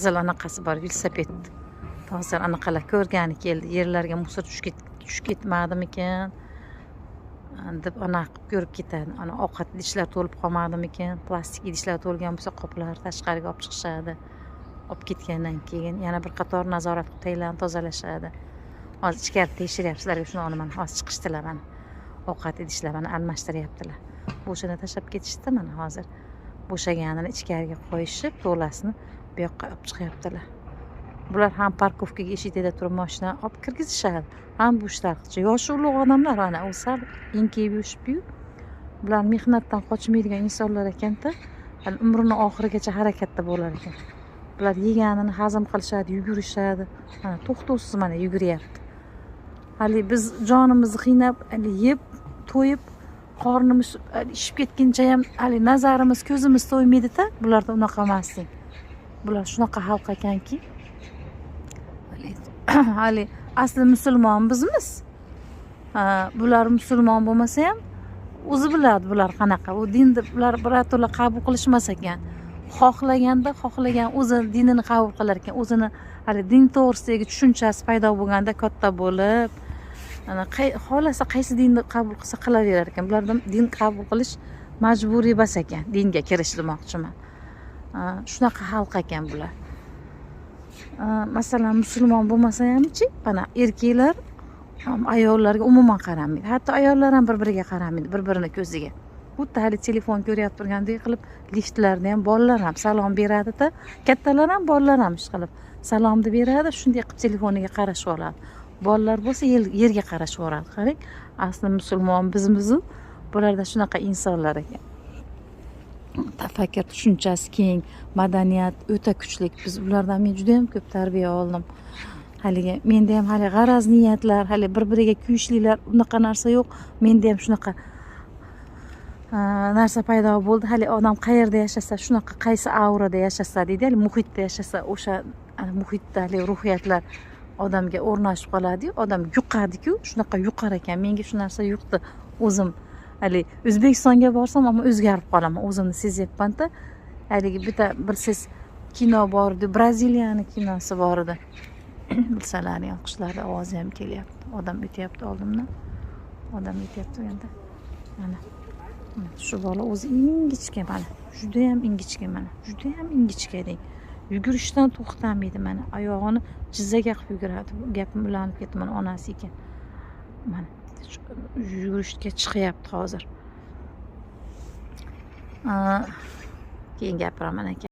qizil anaqasi bor, velosiped. Hozir anaqalar ko'rgani keldi. Yerlarga musor tushib ketmadimikan deb anaqa qilib ko'rib ketadi. Ana ovqat idishlar to'lib qolmadimikan, plastik idishlar to'lgan bo'lsa qoplari tashqariga olib chiqishadi. Olib ketgandan keyin yana bir qator nazorat qilib tayyorlanib tozalashadi. Hozir ichkari tekshiryapsizlarga shuni olaman. Hozir chiqishdilar mana. Ovqat idishlar mana almashtiryaptilar. Bo'shini tashlab ketishdi mana hozir. Bo'shaganini ichkariga qo'yishib, to'lasini bu yoqqa olib chiqyaptilar. Bular ham parkovkaga eshikda turib mashina olib kirgizishadi. Ham bu ishlar qilchi. Yoshi ulug' odamlar ana u sal enkayib yurishib-yu. Bular mehnatdan qochmaydigan insonlar ekan-da. Umrining oxirigacha harakatda bo'lar ekan. Bular yeganini hazm qilishadi, yugurishadi. Mana to'xtovsiz mana yuguryapti. Hali biz jonimizni qiynab, yeb, to'yib, qornimiz ishib ketguncha ham hali nazarimiz, ko'zimiz to'ymaydi-da. Bularda unaqa emasding. Bular shunaqa xalq ekanki, hali asli musulmon bizmiz. Bular musulmon bo'lmasa ham o'zi biladi bular qanaqa. U dinni bular birato'la qabul qilishmas ekan. Xohlagan o'zi dinini qabul qilar ekan. O'zini hali din to'g'risidagi tushunchasi paydo bo'lganda katta bo'lib, xohlasa qaysi dinni qabul qilsa qilaverar ekan. Bulardan din qabul qilish majburiy bas ekan. Dinga kirish demoqchiman. Shunaqa xalq ekan bular. Masalan, musulmon bo'lmasa ham-chi, mana erkaklar ayollarga umuman qaramaydi. Hatto ayollar ham bir-biriga qaramaydi, bir-birini ko'ziga. Xuddi hali telefon ko'ryapti turgandek qilib, liftlarda ham bolalar ham salom beradi-da, kattalar ham bolalar ham ish qilib salomni beradi, shunday qilib telefoniga qarashib oladi. Bolalar bo'lsa yerga qarashib oladi. Qarang, asli musulmon bizmiz-ku, bularda shunaqa insonlar ekan. Tafakkur tushunchasi keng, madaniyat o'ta kuchli. Biz ulardan men juda ham ko'p tarbiya oldim. Haligi menda ham hali g'araz niyatlar, hali bir-biriga kuyishliklar, unaqa narsa yo'q. Menda ham shunaqa narsa paydo bo'ldi. Hali odam qayerda yashasa, shunaqa qaysi aurada yashasa deydi, hali muhitda yashasa, o'sha muhitda hali ruhiyatlar odamga o'rnashib qoladi-yu, odam yuqadi-ku, shunaqa yuqar ekan. Menga shu narsa yuqdi. O'zim hali O'zbekistonga borsam ham o'zgarib qolaman. O'zimni sezyapman-da. Haligi bitta bilsiz kino bor edi, Braziliyani kinosi bor edi. Bilsalaring, qushlarning ovozi ham kelyapti. Odam o'tyapti oldimdan. Odam o'tyapti endi. Mana shu bola o'zi ingichka mana. Juda ham ingichka mana. Juda ham ingichka deng. Yugurishdan to'xtamaydi mana. Oyog'ini jizzaga qilib yuguradi. Gapim ulanib ketdi mana onasi ekan. Mana yugurishga chiqyapti hozir. Keyin gapiraman ekan.